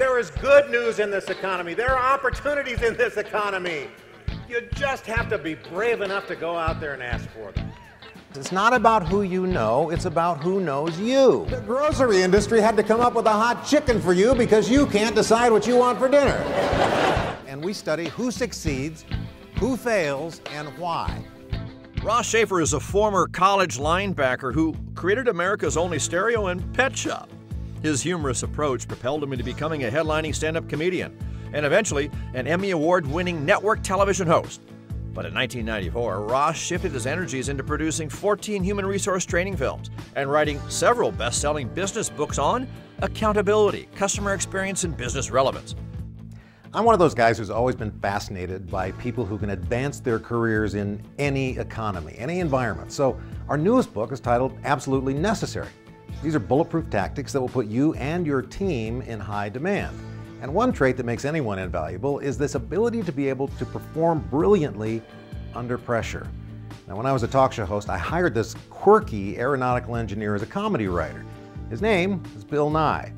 There is good news in this economy. There are opportunities in this economy. You just have to be brave enough to go out there and ask for them. It's not about who you know, it's about who knows you. The grocery industry had to come up with a hot chicken for you because you can't decide what you want for dinner. And we study who succeeds, who fails, and why. Ross Shafer is a former college linebacker who created America's only stereo and pet shop. His humorous approach propelled him into becoming a headlining stand-up comedian and eventually an Emmy Award-winning network television host. But in 1994, Ross shifted his energies into producing 14 human resource training films and writing several best-selling business books on accountability, customer experience, and business relevance. I'm one of those guys who's always been fascinated by people who can advance their careers in any economy, any environment. So our newest book is titled Absolutely Necessary. These are bulletproof tactics that will put you and your team in high demand. And one trait that makes anyone invaluable is this ability to be able to perform brilliantly under pressure. Now, when I was a talk show host, I hired this quirky aeronautical engineer as a comedy writer. His name is Bill Nye.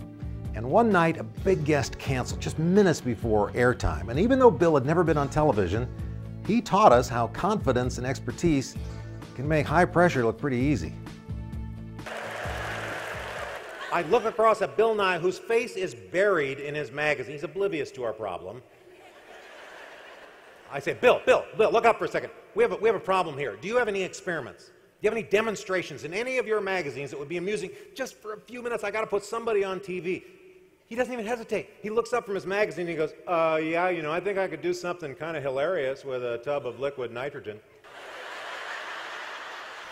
And one night, a big guest canceled just minutes before airtime. And even though Bill had never been on television, he taught us how confidence and expertise can make high pressure look pretty easy. I look across at Bill Nye, whose face is buried in his magazine. He's oblivious to our problem. I say, Bill, look up for a second. We have a problem here. Do you have any experiments? Do you have any demonstrations in any of your magazines that would be amusing? Just for a few minutes, I got to put somebody on TV. He doesn't even hesitate. He looks up from his magazine and he goes, yeah, you know, I think I could do something kind of hilarious with a tub of liquid nitrogen.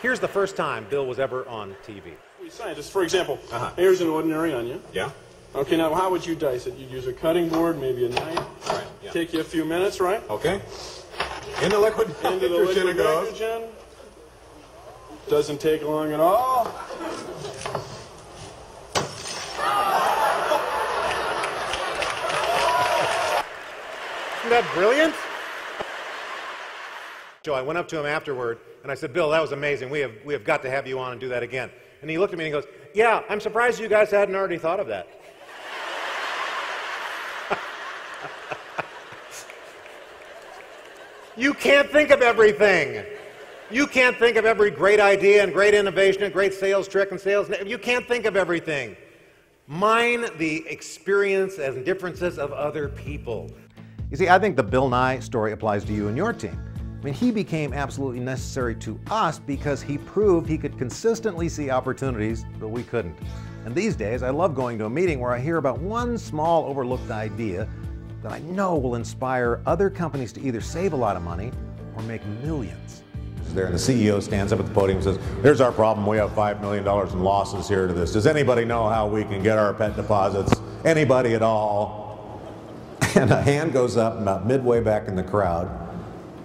Here's the first time Bill was ever on TV. Scientists, for example, here's an ordinary onion. Yeah. Okay, now how would you dice it? You'd use a cutting board, maybe a knife. Right. Yeah. Take you a few minutes, right? Okay. In the liquid Into the liquid nitrogen. Doesn't take long at all. Isn't that brilliant? Joe, I went up to him afterward and I said, Bill, that was amazing. We have got to have you on and do that again. And he looked at me and he goes, yeah, I'm surprised you guys hadn't already thought of that. You can't think of everything. You can't think of every great idea and great innovation and great sales trick and sales. You can't think of everything. Mine the experience and differences of other people. You see, I think the Bill Nye story applies to you and your team. I mean, he became absolutely necessary to us because he proved he could consistently see opportunities that we couldn't. And these days, I love going to a meeting where I hear about one small overlooked idea that I know will inspire other companies to either save a lot of money or make millions. There, and the CEO stands up at the podium and says, here's our problem, we have $5 million in losses here to this. Does anybody know how we can get our pet deposits? Anybody at all? And a hand goes up about midway back in the crowd.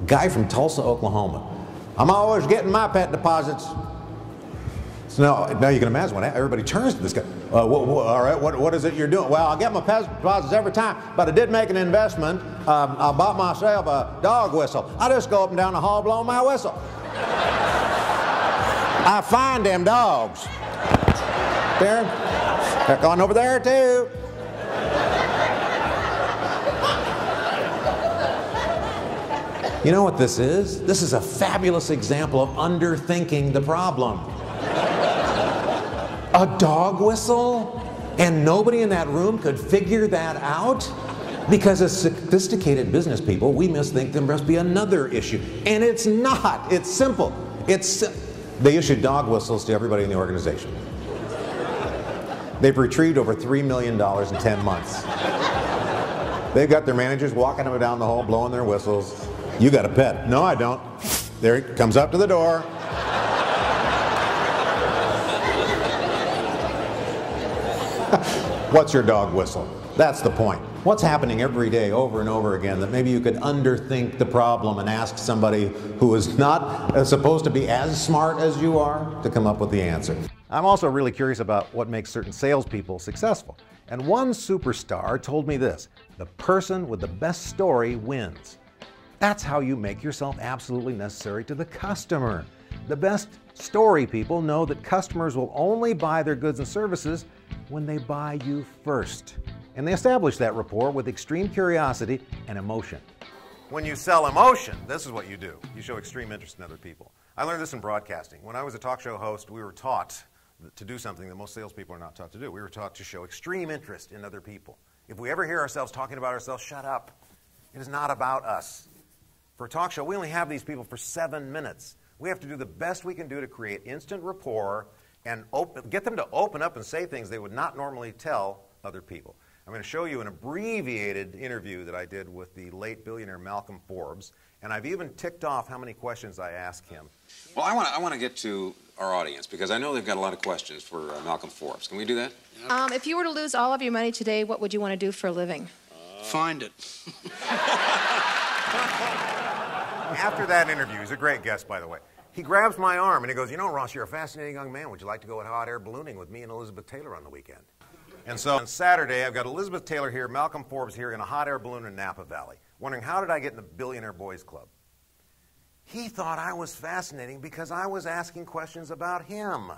Guy from Tulsa, Oklahoma. I'm always getting my pet deposits. So now you can imagine when everybody turns to this guy. All right, what is it you're doing? Well, I get my pet deposits every time, but I did make an investment. I bought myself a dog whistle. I just go up and down the hall blowing my whistle. I find them dogs. They're going over there too. You know what this is? This is a fabulous example of underthinking the problem. A dog whistle? And nobody in that room could figure that out? Because as sophisticated business people, we must think there must be another issue. And it's not. It's simple. They issued dog whistles to everybody in the organization. They've retrieved over $3 million in 10 months. They've got their managers walking them down the hall, blowing their whistles. You got a pet. No, I don't. There he comes up to the door. What's your dog whistle? That's the point. What's happening every day over and over again that maybe you could underthink the problem and ask somebody who is not supposed to be as smart as you are to come up with the answer. I'm also really curious about what makes certain salespeople successful. And one superstar told me this: the person with the best story wins. That's how you make yourself absolutely necessary to the customer. The best story people know that customers will only buy their goods and services when they buy you first. And they establish that rapport with extreme curiosity and emotion. When you sell emotion, this is what you do. You show extreme interest in other people. I learned this in broadcasting. When I was a talk show host, we were taught to do something that most salespeople are not taught to do. We were taught to show extreme interest in other people. If we ever hear ourselves talking about ourselves, shut up. It is not about us. For a talk show, we only have these people for 7 minutes. We have to do the best we can do to create instant rapport and get them to open up and say things they would not normally tell other people. I'm going to show you an abbreviated interview that I did with the late billionaire Malcolm Forbes, and I've even ticked off how many questions I asked him. Well, I want to get to our audience because I know they've got a lot of questions for Malcolm Forbes. Can we do that? If you were to lose all of your money today, what would you want to do for a living? Find it. After that interview, he's a great guest, by the way, he grabs my arm and he goes, you know, Ross, you're a fascinating young man. Would you like to go hot air ballooning with me and Elizabeth Taylor on the weekend? And so on Saturday, I've got Elizabeth Taylor here, Malcolm Forbes here in a hot air balloon in Napa Valley, wondering how did I get in the Billionaire Boys Club? He thought I was fascinating because I was asking questions about him.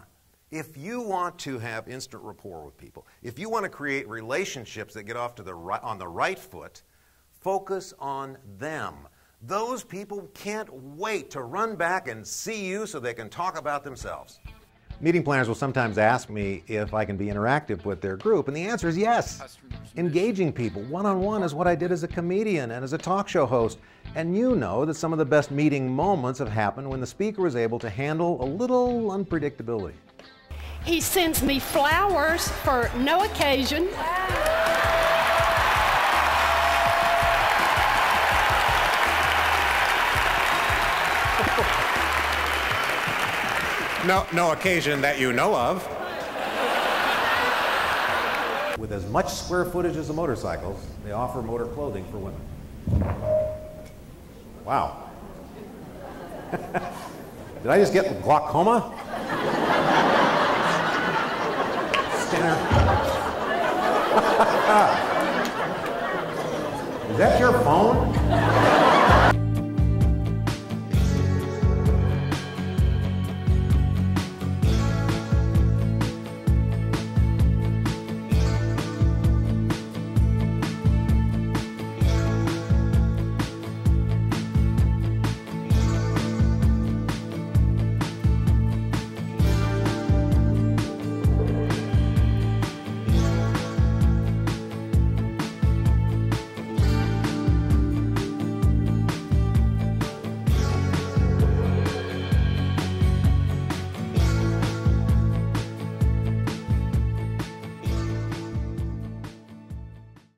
If you want to have instant rapport with people, if you want to create relationships that get off to on the right foot, focus on them. Those people can't wait to run back and see you so they can talk about themselves. Meeting planners will sometimes ask me if I can be interactive with their group, and the answer is yes. Engaging people one-on-one is what I did as a comedian and as a talk show host. And you know that some of the best meeting moments have happened when the speaker was able to handle a little unpredictability. He sends me flowers for no occasion. No occasion that you know of. With as much square footage as the motorcycles, they offer motor clothing for women. Wow. Did I just get glaucoma? Is that your phone?